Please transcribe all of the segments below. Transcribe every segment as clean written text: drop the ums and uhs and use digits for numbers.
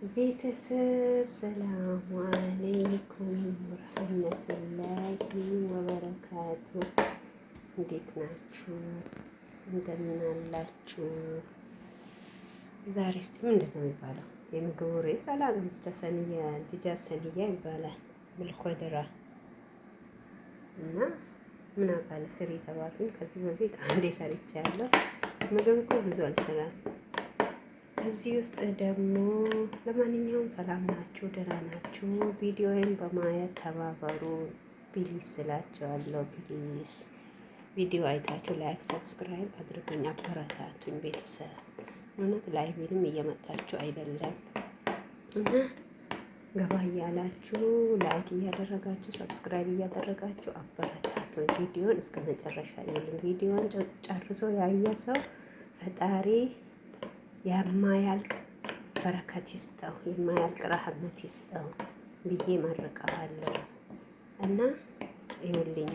ቤተሰብ ሰላሙ አለይኩም ወረህመቱላሂ ወበረካቱ። እንዴት ናችሁ? እንደምን አላችሁ? ዛሬ እስቲ ምንድን ነው የሚባለው? የምግቡ ርዕስ አላውቅም፣ ብቻ ሰንያ ድጃጅ ሰንያ ይባላል ብልኮድራ እና ምን አውቃለሁ ስሪ የተባልኩኝ ከዚህ በፊት አንዴ ሰርቻለሁ። ምግብ እኮ ብዙ አልሰራም። እዚህ ውስጥ ደግሞ ለማንኛውም ሰላም ናችሁ? ደህና ናችሁ? ቪዲዮውን በማየት ተባበሩ ፕሊዝ ስላችኋለሁ። ፕሊዝ ቪዲዮ አይታችሁ ላይክ፣ ሰብስክራይብ አድርጉኝ፣ አበረታቱኝ ቤተሰብ። እውነት ላይቭንም እየመጣችሁ አይደለም እና ገባ እያላችሁ ላይክ እያደረጋችሁ ሰብስክራይብ እያደረጋችሁ አበረታቱኝ። ቪዲዮን እስከ መጨረሻ ይሁን። ቪዲዮን ጨርሶ ያየ ሰው ፈጣሪ የማያልቅ በረከት ይስጠው፣ የማያልቅ ረህመት ይስጠው ብዬ መርቀዋለሁ። እና ይኸውልኝ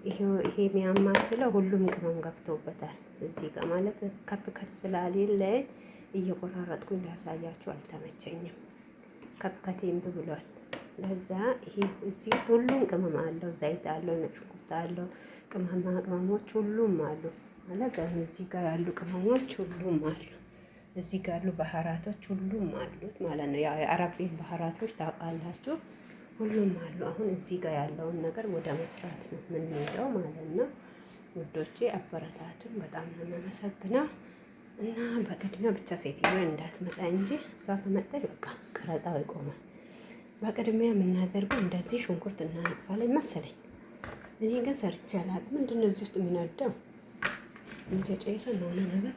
ይሄ የሚያማስለው ሁሉም ቅመም ገብቶበታል። እዚህ ጋር ማለት ከፕከት ስላሌለኝ እየቆራረጥኩኝ ላሳያችሁ አልተመቸኝም። ከፕከቴ እምቢ ብሏል። ለዛ ይሄ እዚህ ውስጥ ሁሉም ቅመም አለው። ዘይት አለው፣ ነጭ ሽንኩርት አለው፣ ቅመማ ቅመሞች ሁሉም አሉ። ማለት እዚህ ጋር ያሉ ቅመሞች ሁሉም አሉ። እዚህ ጋር ያሉ ባህራቶች ሁሉም አሉት ማለት ነው። ያው የአረብ ቤት ባህራቶች ታውቃላችሁ፣ ሁሉም አሉ። አሁን እዚህ ጋር ያለውን ነገር ወደ መስራት ነው የምንሄደው ማለት ነው። ውዶቼ አበረታቱን፣ በጣም ነው የማመሰግነው። እና በቅድሚያ ብቻ ሴትዮ እንዳትመጣ እንጂ እሷ ከመጣች በቃ ቀረጻው ይቆማል። በቅድሚያ የምናደርገው እንደዚህ ሽንኩርት እናነጥፋለን መሰለኝ። እኔ ግን ሰርቼ አላውቅም። ምንድን ነው እዚህ ውስጥ የሚነደው? እንደጨሰ ነው ነገር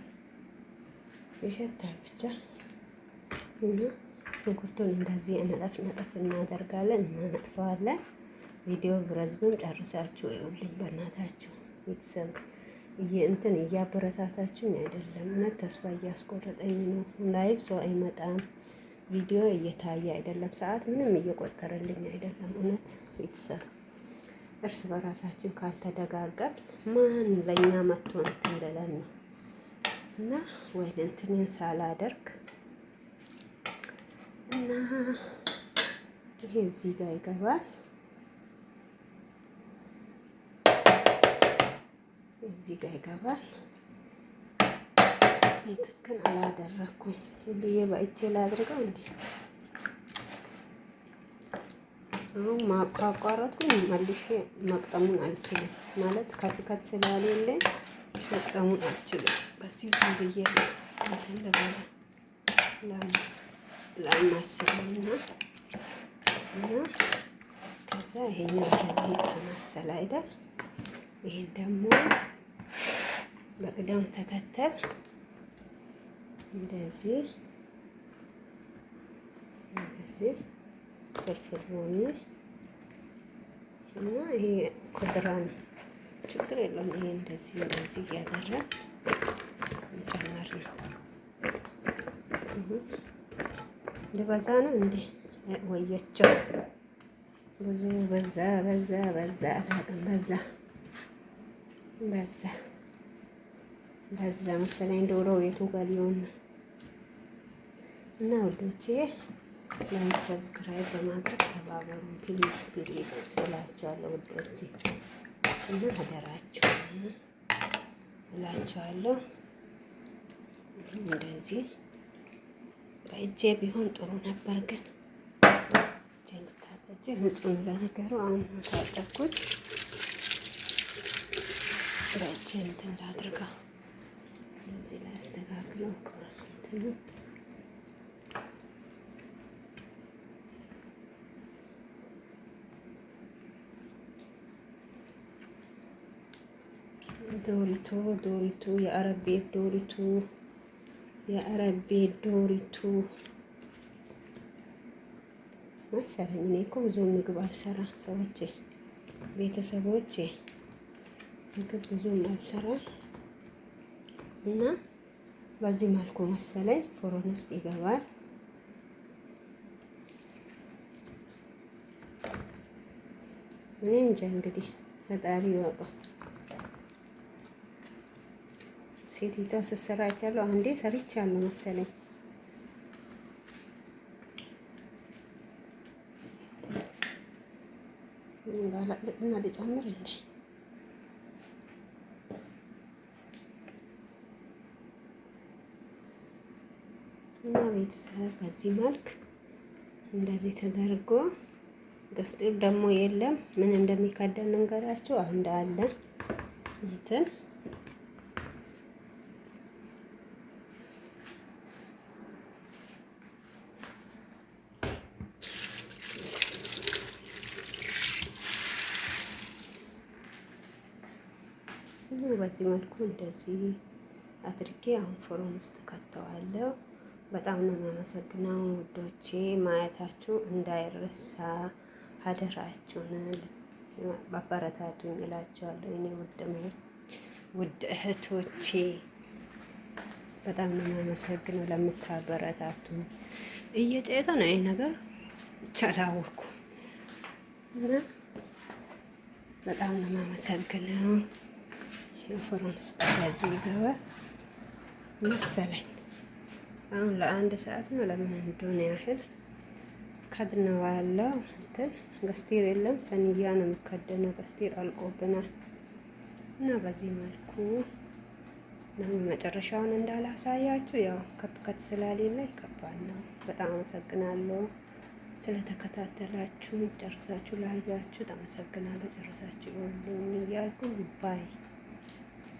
ይሸታል ብቻ። እና ሽንኩርቱን እንደዚህ ነጠፍ እናደርጋለን፣ እናነጥፈዋለን። ቪዲዮ ብረዝምም ጨርሳችሁ ይኸውልኝ በእናታችሁ ቤተሰብ እንትን እያበረታታችሁኝ አይደለም። እውነት ተስፋ እያስቆረጠኝ ነው። ላይቭ ሰው አይመጣም፣ ቪዲዮ እየታየ አይደለም፣ ሰዓት ምንም እየቆጠረልኝ አይደለም። እውነት ቤተሰብ እርስ በራሳችን ካልተደጋገፍ ማን ለእኛ መጥቶ እንትን ልለን ነው? እና ወይ እንትንን ሳላደርግ እና ይሄ እዚህ ጋር ይገባል። እዚህ ጋር ይገባል። ትክክል አላደረኩም ብዬ በእጄ ላድርገው እንዴ? አሁን ማቋቋረጥኩኝ መልሼ መቅጠሙን አልችልም። ማለት ከፍከት ስላሌለኝ መቅጠሙን አልችልም። በዚህ ዝም ብዬ እንትን ልበላ ላማስለውና እና ከዛ ይሄኛው እንደዚህ ተማሰለ አይደል? ይሄን ደግሞ በቅደም ተከተል እንደዚህ ፍርፍር ሆኖ እና ይሄ ኮድራ ነው፣ ችግር የለውም። ይሄ እንደዚህ እያደረግን እንጨምር ነው። ልበዛ ነው እንዴ? ወየቸው ብዙ በዛ አላውቅም። በዛ መሰለኝ ዶሮ የቱ ጋር ሊሆን ነው። እና ወዶቼ ላይክ ሰብስክራይብ በማድረግ ተባበሩ ፕሊስ እላቸዋለሁ ውዶቼ። እና አደራችሁ እላቸዋለሁ። እንደዚህ በእጄ ቢሆን ጥሩ ነበር፣ ግን ልታጠጅ ንጹህ ለነገሩ አሁን ታጠብኩት። በእጄ እንትን ላድርገው እዚህ ላይ አስተካክለው ቆራንትኑ ዶሪቱ የአረብ ቤት ዶሪቱ መሰለኝ። እኔ እኮ ብዙ ምግብ አልሰራም ሰዎቼ፣ ቤተሰቦቼ ምግብ ብዙም አልሰራም እና በዚህ መልኩ መሰለኝ ፎሮን ውስጥ ይገባል። እኔ እንጃ እንግዲህ ፈጣሪ ይወቀው። ሴቲቷ ስትሰራ አይቻለሁ። አንዴ ሰርቻለሁ መሰለኝ። እንዳላቅልቅና ልጨምር እንዴ እና ቤተሰብ በዚህ መልክ እንደዚህ ተደርጎ ገስጢር ደግሞ የለም። ምን እንደሚከደን እንገራችሁ። አንድ አለ እንትን በዚህ መልኩ እንደዚህ አድርጌ አሁን ፍሩን ውስጥ ከተዋለሁ። በጣም ነው የማመሰግነው ውዶቼ፣ ማየታችሁ እንዳይረሳ አደራችሁን አበረታቱኝ እላችኋለሁ። እኔ ውድ እህቶቼ በጣም ነው የማመሰግነው ለምታበረታቱኝ። እየጨሰ ነው ይሄ ነገር ቻላወኩ እና በጣም ነው የማመሰግነው። የፍሩን ውስጥ እንደዚህ ይገባል መሰለኝ። አሁን ለአንድ ሰዓት ነው ለምን እንደሆነ ያህል ከድነዋለሁ። እንትን ገስቲር የለም፣ ሰንያ ነው የሚከደነው። ገስቲር አልቆብናል እና በዚህ መልኩ ነው መጨረሻውን እንዳላሳያችሁ። ያው ከፕከት ስላሌለ ከባድ ነው። በጣም አመሰግናለሁ ስለተከታተላችሁ። ጨርሳችሁ ላያችሁ ተመሰግናለሁ። ጨርሳችሁ ይሁን እያልኩ ባይ